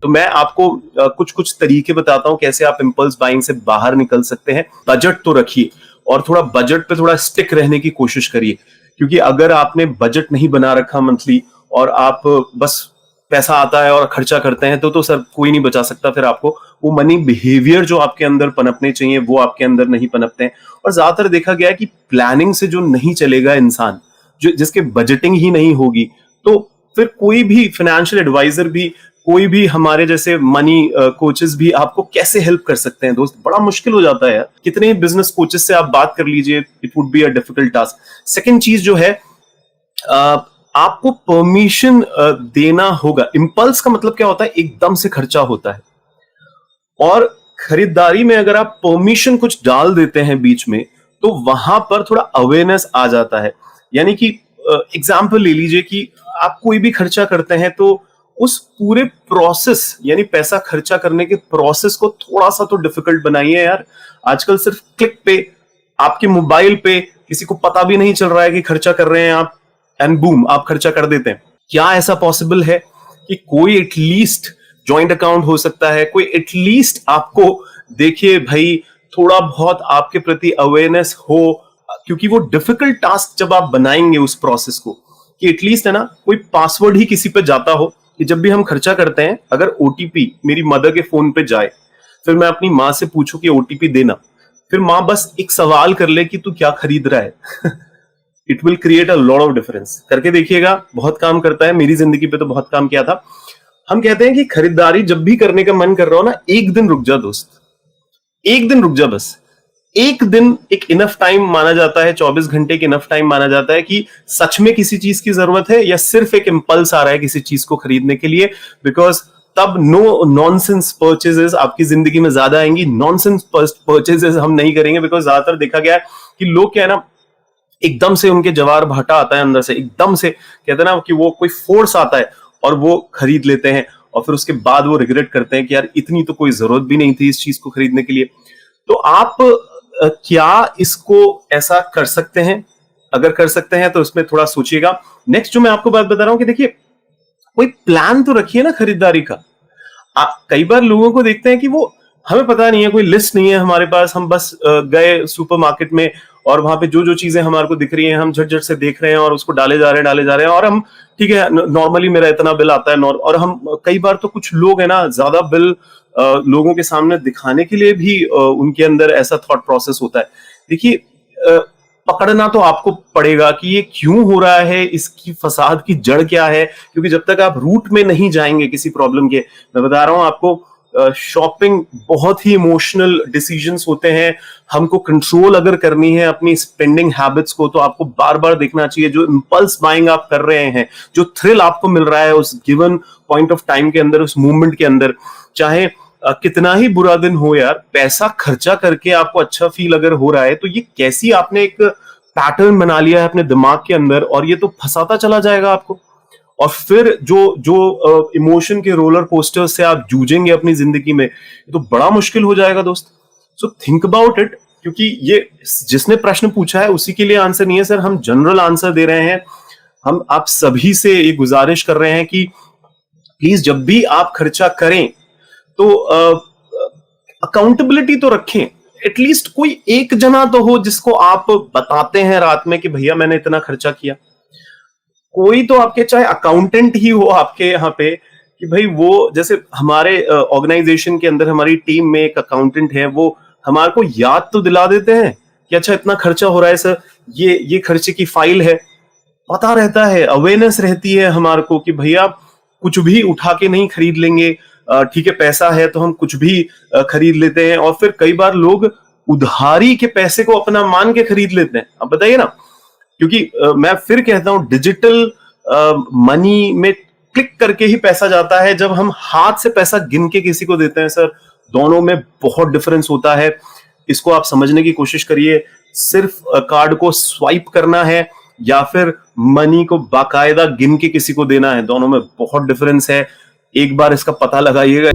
तो मैं आपको कुछ कुछ तरीके बताता हूं कैसे आप इंपल्स बाइंग से बाहर निकल सकते हैं। बजट तो रखिए और थोड़ा बजट पे थोड़ा स्टिक रहने की कोशिश करिए, क्योंकि अगर आपने बजट नहीं बना रखा मंथली और आप बस पैसा आता है और खर्चा करते हैं तो सर कोई नहीं बचा सकता फिर आपको। वो मनी बिहेवियर जो आपके अंदर पनपने चाहिए वो आपके अंदर नहीं पनपते हैं। और ज्यादातर देखा गया है कि प्लानिंग से जो नहीं चलेगा इंसान, जो जिसके बजटिंग ही नहीं होगी, तो फिर कोई भी फाइनेंशियल एडवाइजर भी, कोई भी हमारे जैसे मनी कोचेस भी आपको कैसे हेल्प कर सकते हैं दोस्त, बड़ा मुश्किल हो जाता है यार। कितने ही बिजनेस कोचेस से आप बात कर लीजिए, it would be a difficult task. Second चीज जो है, आपको परमिशन देना होगा। इंपल्स का मतलब क्या होता है, एकदम से खर्चा होता है। और खरीदारी में अगर आप परमिशन कुछ डाल देते हैं बीच में, तो वहां पर थोड़ा अवेयरनेस आ जाता है। यानी कि एग्जाम्पल ले लीजिए कि आप कोई भी खर्चा करते हैं तो उस पूरे प्रोसेस, यानी पैसा खर्चा करने के प्रोसेस को थोड़ा सा तो डिफिकल्ट बनाइए यार। आजकल सिर्फ क्लिक पे, आपके मोबाइल पे किसी को पता भी नहीं चल रहा है कि खर्चा कर रहे हैं आप, एंड बूम आप खर्चा कर देते हैं। क्या ऐसा पॉसिबल है कि कोई एटलीस्ट जॉइंट अकाउंट हो सकता है, कोई एटलीस्ट आपको देखिए भाई थोड़ा बहुत आपके प्रति अवेयरनेस हो, क्योंकि वो डिफिकल्ट टास्क जब आप बनाएंगे उस प्रोसेस को, कि एटलीस्ट है ना कोई पासवर्ड ही किसी पे जाता हो कि जब भी हम खर्चा करते हैं अगर ओटीपी मेरी मदर के फोन पे जाए, फिर मैं अपनी माँ से पूछूं कि ओटीपी देना, फिर माँ बस एक सवाल कर ले कि तू क्या खरीद रहा है। It will create a lot of difference. करके देखिएगा, बहुत काम करता है। मेरी जिंदगी पे तो बहुत काम किया था। हम कहते हैं कि खरीदारी जब भी करने का मन कर रहा हो ना, एक दिन रुक जा दोस्त, एक दिन रुक जा बस। एक दिन एक इनफ टाइम माना जाता है, 24 घंटे के इनफ टाइम माना जाता है कि सच में किसी चीज की जरूरत है या सिर्फ एक इंपल्स आ रहा है किसी चीज को खरीदने के लिए। बिकॉज तब नो नॉनसेंस परचेजेस आपकी जिंदगी में ज्यादा आएंगी। नॉनसेंस परचेजेस हम नहीं करेंगे, बिकॉज ज्यादातर देखा गया है कि लोग क्या है ना, एकदम से उनके जवार भाटा आता है अंदर से, एकदम से कहते हैं ना कि वो कोई फोर्स आता है और वो खरीद लेते हैं, और फिर उसके बाद वो रिग्रेट करते हैं कि यार इतनी तो कोई जरूरत भी नहीं थी इस चीज को खरीदने के लिए। तो आप क्या इसको ऐसा कर सकते हैं? अगर कर सकते हैं तो इसमें थोड़ा सोचिएगा। नेक्स्ट जो मैं आपको बात बता रहा हूं कि देखिए, कोई प्लान तो रखिए ना खरीदारी का। कई बार लोगों को देखते हैं कि वो, हमें पता नहीं है, कोई लिस्ट नहीं है हमारे पास, हम बस गए सुपरमार्केट में और वहां पे जो जो चीजें हमारे को दिख रही हैं हम झट झट से देख रहे हैं और उसको डाले जा रहे हैं और हम ठीक है नॉर्मली मेरा इतना बिल आता है और हम कई बार तो कुछ लोग है ना ज्यादा बिल लोगों के सामने दिखाने के लिए भी उनके अंदर ऐसा थॉट प्रोसेस होता है। देखिए, पकड़ना तो आपको पड़ेगा कि ये क्यों हो रहा है, इसकी फसाद की जड़ क्या है, क्योंकि जब तक आप रूट में नहीं जाएंगे किसी प्रॉब्लम के, मैं बता रहा हूं आपको, शॉपिंग बहुत ही इमोशनल डिसीजंस होते हैं। हमको कंट्रोल अगर करनी है अपनी स्पेंडिंग हैबिट्स को, तो आपको बार बार देखना चाहिए जो इंपल्स बाइंग आप कर रहे हैं, जो थ्रिल आपको मिल रहा है उस गिवन पॉइंट ऑफ टाइम के अंदर, उस मूवमेंट के अंदर, चाहे कितना ही बुरा दिन हो यार, पैसा खर्चा करके आपको अच्छा फील अगर हो रहा है तो ये कैसी आपने एक पैटर्न बना लिया है अपने दिमाग के अंदर, और ये तो फंसाता चला जाएगा आपको। और फिर जो जो इमोशन के रोलर कोस्टर से आप जूझेंगे अपनी जिंदगी में, तो बड़ा मुश्किल हो जाएगा दोस्त। सो थिंक अबाउट इट, क्योंकि ये जिसने प्रश्न पूछा है उसी के लिए आंसर नहीं है सर, हम जनरल आंसर दे रहे हैं। हम आप सभी से ये गुजारिश कर रहे हैं कि प्लीज जब भी आप खर्चा करें तो अकाउंटेबिलिटी तो रखें। एटलीस्ट कोई एक जना तो हो जिसको आप बताते हैं रात में कि भैया मैंने इतना खर्चा किया। कोई तो आपके, चाहे अकाउंटेंट ही हो आपके यहाँ पे, कि भाई वो, जैसे हमारे ऑर्गेनाइजेशन के अंदर हमारी टीम में एक अकाउंटेंट है, वो हमारे को याद तो दिला देते हैं कि अच्छा इतना खर्चा हो रहा है सर, ये खर्चे की फाइल है, पता रहता है, अवेयरनेस रहती है हमारे को कि भैया कुछ भी उठा के नहीं खरीद लेंगे। ठीक है, पैसा है तो हम कुछ भी खरीद लेते हैं, और फिर कई बार लोग उधारी के पैसे को अपना मान के खरीद लेते हैं। अब बताइए ना, क्योंकि मैं फिर कहता हूं डिजिटल मनी में क्लिक करके ही पैसा जाता है, जब हम हाथ से पैसा गिन के किसी को देते हैं सर, दोनों में बहुत डिफरेंस होता है। इसको आप समझने की कोशिश करिए। सिर्फ कार्ड को स्वाइप करना है या फिर मनी को बाकायदा गिन के किसी को देना है, दोनों में बहुत डिफरेंस है। एक बार इसका पता लगाइएगा।